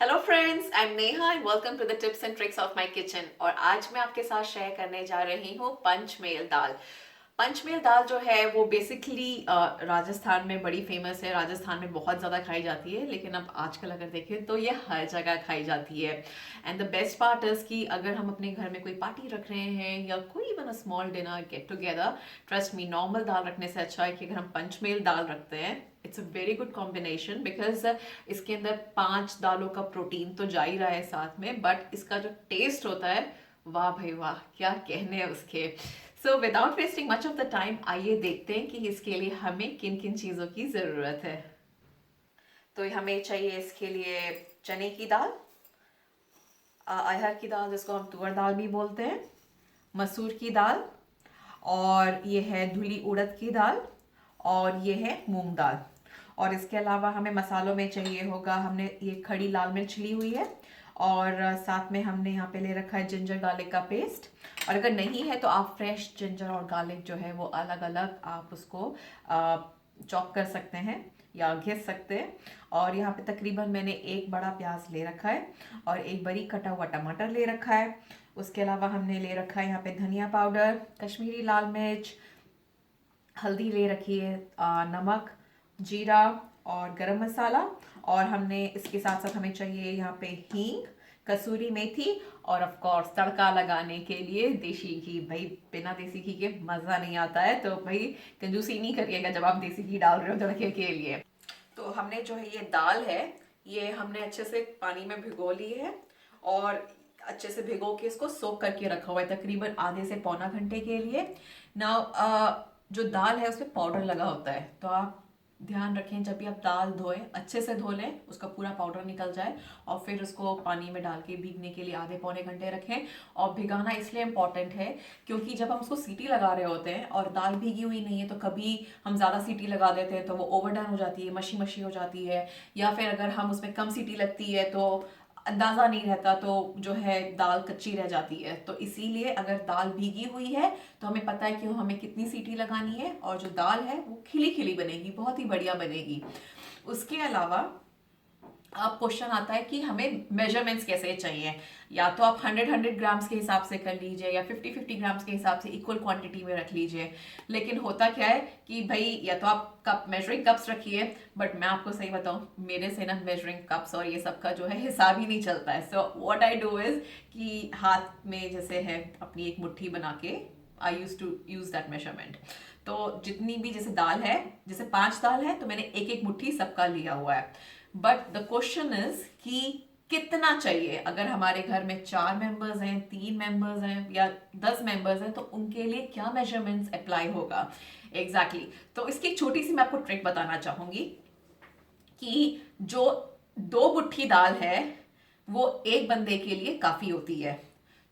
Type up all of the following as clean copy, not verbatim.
Hello friends, I am Neha and welcome to the tips and tricks of my kitchen. और आज मैं आपके साथ शेयर करने जा रही हूँ पंचमेल दाल। पंचमेल दाल जो है वो बेसिकली राजस्थान में बड़ी फेमस है। राजस्थान में बहुत ज़्यादा खाई जाती है, लेकिन अब आजकल अगर देखें तो ये हर जगह खाई जाती है। And the best part is कि अगर हम अपने घर में कोई पार्टी रख रहे हैं या कोई even a small dinner get together, trust me, normal दाल रखने से अच्छा है कि अगर हम पंचमेल दाल रखते हैं, it's a very good combination. Because इसके अंदर 5 दालों का प्रोटीन तो जा ही रहा है साथ में, बट इसका जो टेस्ट होता है, वाह भाई वाह, क्या कहने हैं उसके। So without wasting much of the time, आइए देखते हैं कि इसके लिए हमें किन किन चीज़ों की ज़रूरत है। तो हमें चाहिए इसके लिए चने की दाल, अरहर की दाल जिसको हम तुअर दाल भी बोलते हैं, मसूर की दाल, और ये है धुली उड़द की दाल, और ये है मूंग दाल। और इसके अलावा हमें मसालों में चाहिए होगा, हमने ये खड़ी लाल मिर्च ली हुई है, और साथ में हमने यहाँ पे ले रखा है जिंजर गार्लिक का पेस्ट। और अगर नहीं है तो आप फ्रेश जिंजर और गार्लिक जो है वो अलग अलग आप उसको चॉप कर सकते हैं या घिस सकते हैं। और यहाँ पे तकरीबन मैंने एक बड़ा प्याज ले रखा है और एक बारीक कटा हुआ टमाटर ले रखा है। उसके अलावा हमने ले रखा है यहाँ पे धनिया पाउडर, कश्मीरी लाल मिर्च, हल्दी ले रखी है, नमक, जीरा और गरम मसाला। और हमने इसके साथ साथ हमें चाहिए यहाँ पे हींग, कसूरी मेथी, और ऑफ कोर्स तड़का लगाने के लिए देसी घी। भाई बिना देसी घी के मज़ा नहीं आता है, तो भाई कंजूसी नहीं करिएगा जब आप देसी घी डाल रहे हो तड़के के लिए। तो हमने जो है ये दाल है, ये हमने अच्छे से पानी में भिगो ली है और अच्छे से भिगो के इसको सोक करके रखा हुआ है तकरीबन आधे से पौना घंटे के लिए। नाउ जो दाल है उसमें पाउडर लगा होता है, तो आप ध्यान रखें जब भी आप दाल धोएं अच्छे से धो लें, उसका पूरा पाउडर निकल जाए, और फिर उसको पानी में डाल के भीगने के लिए आधे पौने घंटे रखें। और भिगाना इसलिए इम्पॉर्टेंट है क्योंकि जब हम उसको सीटी लगा रहे होते हैं और दाल भीगी हुई नहीं है, तो कभी हम ज़्यादा सीटी लगा देते हैं तो वो ओवरडन हो जाती है, मशी मशी हो जाती है, या फिर अगर हम उसमें कम सीटी लगती है तो अंदाज़ा नहीं रहता, तो जो है दाल कच्ची रह जाती है। तो इसीलिए अगर दाल भीगी हुई है तो हमें पता है कि हमें कितनी सीटी लगानी है, और जो दाल है वो खिली खिली बनेगी, बहुत ही बढ़िया बनेगी। उसके अलावा अब क्वेश्चन आता है कि हमें मेजरमेंट्स कैसे चाहिए। या तो आप 100 ग्राम्स के हिसाब से कर लीजिए, या 50 ग्राम्स के हिसाब से इक्वल क्वांटिटी में रख लीजिए। लेकिन होता क्या है कि भाई या तो आप कप मेजरिंग कप्स रखिए, बट मैं आपको सही बताऊं, मेरे से ना मेजरिंग कप्स और ये सब का जो है हिसाब ही नहीं चलता है। So what I do is कि हाथ में जैसे है अपनी एक मुट्ठी बना के, I use to use that measurement. तो जितनी भी जैसे दाल है, जैसे 5 दाल है तो मैंने एक एक मुट्ठी सबका लिया हुआ है। बट द क्वेश्चन इज कि कितना चाहिए। अगर हमारे घर में 4 मेंबर्स हैं, 3 मेंबर्स हैं, या 10 मेंबर्स हैं, तो उनके लिए क्या मेजरमेंट्स अप्लाई होगा एग्जैक्टली तो इसकी एक छोटी सी मैं आपको ट्रिक बताना चाहूंगी कि जो 2 मुट्ठी दाल है वो एक बंदे के लिए काफी होती है।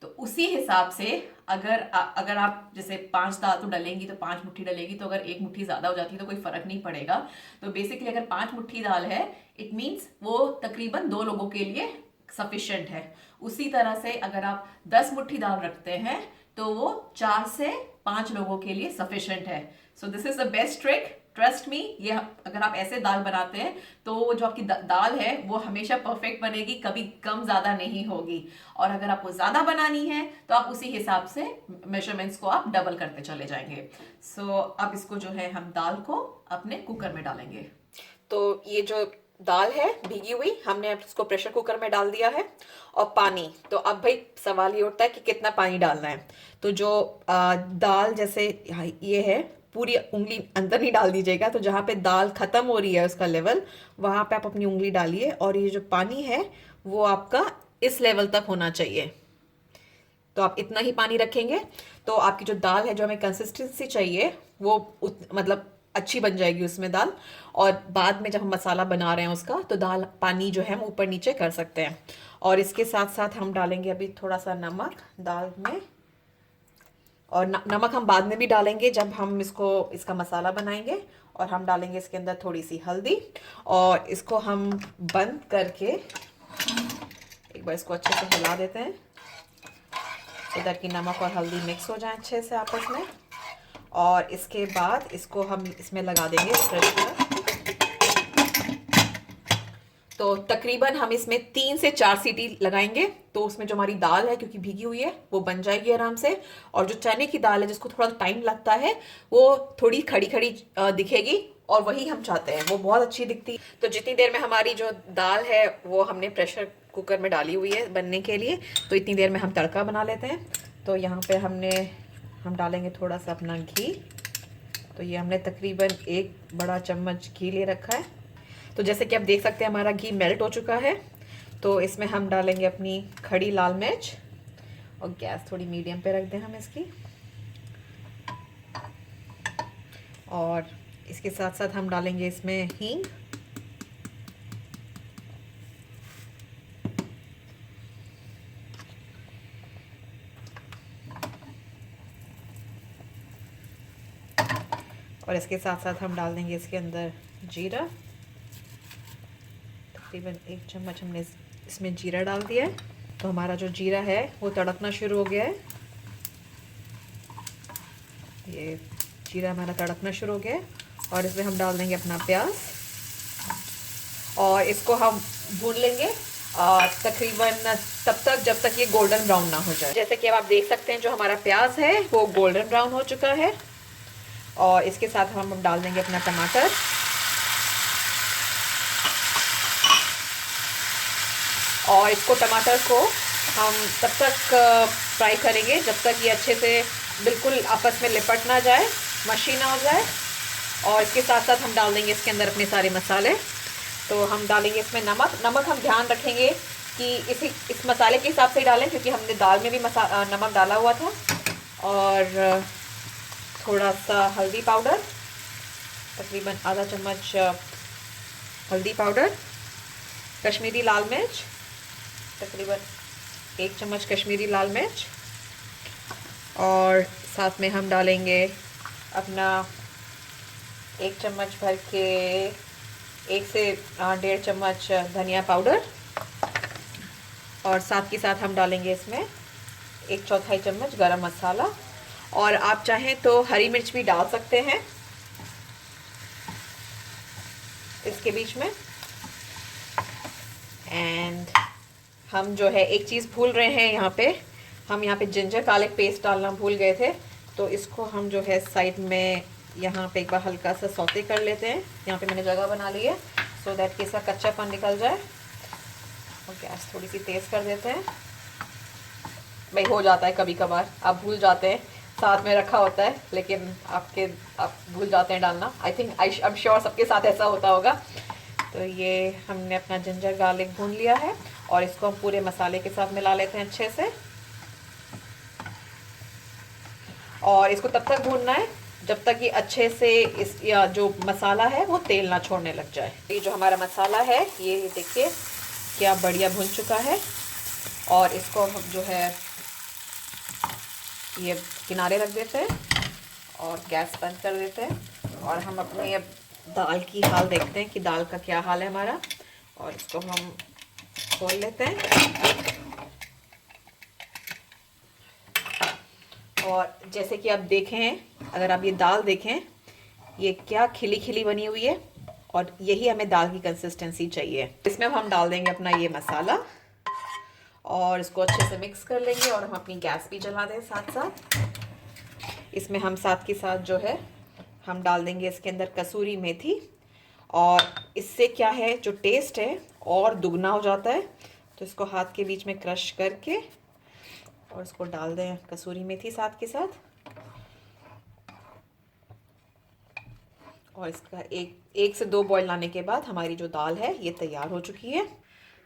तो उसी हिसाब से अगर आप जैसे 5 दाल तो डलेंगी तो 5 मुट्ठी डलेगी, तो अगर एक मुट्ठी ज्यादा हो जाती है तो कोई फर्क नहीं पड़ेगा। तो बेसिकली अगर 5 मुट्ठी दाल है, इट मीन्स वो तकरीबन 2 लोगों के लिए सफिशिएंट है। उसी तरह से अगर आप 10 मुट्ठी दाल रखते हैं तो वो 4 से 5 लोगों के लिए सफिशिएंट है। So this is the best trick, trust me. ये अगर आप ऐसे दाल बनाते हैं तो जो आपकी दाल है वो हमेशा परफेक्ट बनेगी, कभी कम ज्यादा नहीं होगी। और अगर आपको ज्यादा बनानी है तो आप उसी हिसाब से मेजरमेंट्स को आप डबल करते चले जाएंगे। सो अब इसको जो है हम दाल को अपने कुकर में डालेंगे। तो ये जो दाल है भीगी हुई, हमने अब इसको प्रेशर कुकर में डाल दिया है। और पानी, तो अब भाई सवाल ये उठता है कि कितना पानी डालना है। तो जो दाल जैसे ये है, पूरी उंगली अंदर नहीं डाल दीजिएगा, तो जहाँ पे दाल खत्म हो रही है उसका लेवल, वहां पे आप अपनी उंगली डालिए, और ये जो पानी है वो आपका इस लेवल तक होना चाहिए। तो आप इतना ही पानी रखेंगे तो आपकी जो दाल है, जो हमें कंसिस्टेंसी चाहिए, वो मतलब अच्छी बन जाएगी उसमें दाल। और बाद में जब हम मसाला बना रहे हैं उसका, तो दाल पानी जो है हम ऊपर नीचे कर सकते हैं। और इसके साथ साथ हम डालेंगे अभी थोड़ा सा नमक दाल में, और नमक हम बाद में भी डालेंगे जब हम इसका मसाला बनाएंगे। और हम डालेंगे इसके अंदर थोड़ी सी हल्दी, और इसको हम बंद करके एक बार इसको अच्छे से हिला देते हैं, इधर की नमक और हल्दी मिक्स हो जाए अच्छे से आपस में। और इसके बाद इसको हम इसमें लगा देंगे प्रेशर। तो तो तकरीबन हम इसमें 3 से 4 सीटी लगाएंगे, तो उसमें जो हमारी दाल है क्योंकि भीगी हुई है वो बन जाएगी आराम से। और जो चने की दाल है जिसको थोड़ा टाइम लगता है वो थोड़ी खड़ी खड़ी दिखेगी, और वही हम चाहते हैं, वो बहुत अच्छी दिखती है। तो जितनी देर में हमारी जो दाल है वो हमने प्रेशर कुकर में डाली हुई है बनने के लिए, तो इतनी देर में हम तड़का बना लेते हैं। तो यहाँ पे हम डालेंगे थोड़ा सा अपना घी। तो ये हमने तकरीबन 1 बड़ा चम्मच घी ले रखा है। तो जैसे कि आप देख सकते हैं हमारा घी मेल्ट हो चुका है। तो इसमें हम डालेंगे अपनी खड़ी लाल मिर्च, और गैस थोड़ी मीडियम पे रख दें हम इसकी। और इसके साथ साथ हम डालेंगे इसमें हींग, और इसके साथ साथ हम डाल देंगे इसके अंदर जीरा। तकरीबन 1 चम्मच हमने इसमें जीरा डाल दिया है। तो हमारा जो जीरा है वो तड़कना शुरू हो गया है। ये जीरा हमारा तड़कना शुरू हो गया है, और इसमें हम डाल देंगे अपना प्याज, और इसको हम भून लेंगे तकरीबन तब तक जब तक ये गोल्डन ब्राउन ना हो जाए। जैसे कि अब आप देख सकते हैं जो हमारा प्याज है वो गोल्डन ब्राउन हो चुका है। और इसके साथ हम डाल देंगे अपना टमाटर, और इसको टमाटर को हम तब तक फ्राई करेंगे जब तक ये अच्छे से बिल्कुल आपस में लिपट ना जाए, मशी ना हो जाए। और इसके साथ साथ हम डाल देंगे इसके अंदर अपने सारे मसाले। तो हम डालेंगे इसमें नमक हम ध्यान रखेंगे कि इस मसाले के हिसाब से ही डालें, क्योंकि हमने दाल में भी नमक डाला हुआ था। और थोड़ा सा हल्दी पाउडर, तकरीबन आधा चम्मच हल्दी पाउडर, कश्मीरी लाल मिर्च, तकरीबन 1 चम्मच कश्मीरी लाल मिर्च, और साथ में हम डालेंगे अपना 1 चम्मच भर के 1 से 1.5 चम्मच धनिया पाउडर, और साथ के साथ हम डालेंगे इसमें 1/4 चम्मच गरम मसाला। और आप चाहें तो हरी मिर्च भी डाल सकते हैं इसके बीच में। एंड हम जो है एक चीज़ भूल रहे हैं यहाँ पे, हम यहाँ पे जिंजर गार्लिक पेस्ट डालना भूल गए थे। तो इसको हम जो है साइड में यहाँ पे एक बार हल्का सा सौते कर लेते हैं। यहाँ पे मैंने जगह बना ली है सो दैट कि इसका कच्चापन निकल जाए। और गैस थोड़ी सी तेज़ कर देते हैं। भाई हो जाता है कभी कभार, आप भूल जाते हैं, साथ में रखा होता है लेकिन आप भूल जाते हैं डालना। आई एम श्योर सबके साथ ऐसा होता होगा। तो ये हमने अपना जिंजर गार्लिक भून लिया है, और इसको हम पूरे मसाले के साथ मिला लेते हैं अच्छे से। और इसको तब तक भूनना है जब तक ये अच्छे से या जो मसाला है वो तेल ना छोड़ने लग जाए। ये जो हमारा मसाला है ये देखिए क्या बढ़िया भुन चुका है। और इसको हम जो है ये किनारे रख देते हैं और गैस बंद कर देते हैं। और हम अपने अब दाल की हाल देखते हैं कि दाल का क्या हाल है हमारा। और इसको हम खोल लेते हैं। और जैसे कि आप देखें, अगर आप ये दाल देखें ये क्या खिली खिली बनी हुई है, और यही हमें दाल की कंसिस्टेंसी चाहिए। इसमें हम डाल देंगे अपना ये मसाला और इसको अच्छे से मिक्स कर लेंगे। और हम अपनी गैस भी जला दें साथ साथ। इसमें हम साथ के साथ जो है हम डाल देंगे इसके अंदर कसूरी मेथी। और इससे क्या है जो टेस्ट है और दुगना हो जाता है। तो इसको हाथ के बीच में क्रश करके और इसको डाल दें कसूरी मेथी साथ के साथ। और इसका एक से 2 बॉईल आने के बाद हमारी जो दाल है ये तैयार हो चुकी है।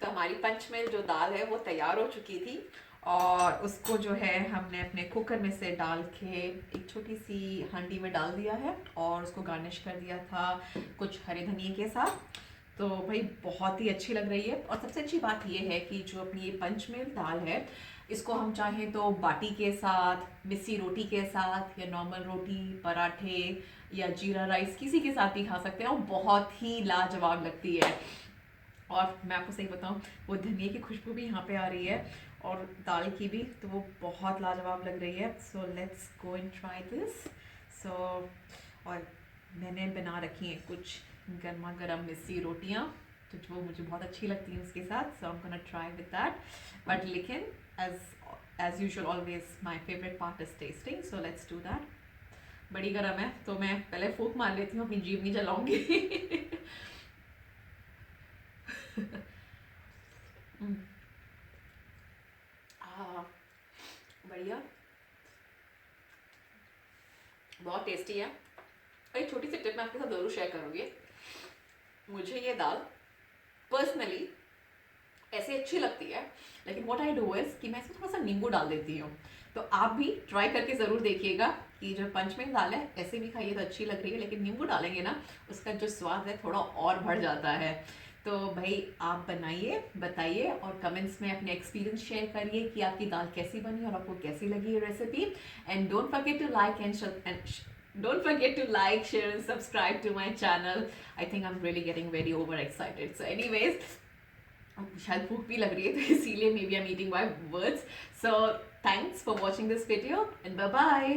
तो हमारी पंचमेल जो दाल है वो तैयार हो चुकी थी। और उसको जो है हमने अपने कुकर में से डाल के एक छोटी सी हांडी में डाल दिया है, और उसको गार्निश कर दिया था कुछ हरे धनिए के साथ। तो भाई बहुत ही अच्छी लग रही है। और सबसे अच्छी बात ये है कि जो अपनी ये पंचमेल दाल है इसको हम चाहें तो बाटी के साथ, मिस्सी रोटी के साथ, या नॉर्मल रोटी, पराठे या जीरा राइस किसी के साथ भी खा सकते हैं, और बहुत ही लाजवाब लगती है। और मैं आपको सही बताऊं वो धनिए की खुशबू भी यहाँ पे आ रही है और दाल की भी, तो वो बहुत लाजवाब लग रही है। So let's go and try this. और मैंने बना रखी हैं कुछ गर्मा गर्म मिस्सी रोटियाँ, तो जो मुझे बहुत अच्छी लगती है उसके साथ, so I am gonna try with that. But लेकिन as usual always my favourite part is tasting, so let's do that. बड़ी गर्म है तो मैं पहले फूक मार लेती हूँ, अपनी जीभ नहीं जलाऊंगी. बढ़िया, बहुत टेस्टी है. और एक छोटी सी टिप मैं आपके साथ ज़रूर शेयर करूँगी. मुझे ये दाल पर्सनली ऐसे अच्छी लगती है, लेकिन व्हाट आई डू इज़ कि मैं इसमें थोड़ा सा नींबू डाल देती हूँ. तो आप भी ट्राई करके ज़रूर देखिएगा कि जो पंचमेल दाल है ऐसे भी खाइए तो अच्छी लग रही है, लेकिन नींबू डालेंगे ना उसका जो स्वाद है थोड़ा और बढ़ जाता है. तो भाई आप बनाइए, बताइए और कमेंट्स में अपने एक्सपीरियंस शेयर करिए कि आपकी दाल कैसी बनी और आपको कैसी लगी ये recipe. And don't forget to like and don't forget to like, share and subscribe to my channel. I think I'm really getting very overexcited. So anyways, शायद भूख भी लग रही है तो इसीलिए maybe I'm eating my words. So thanks for watching this video and bye bye.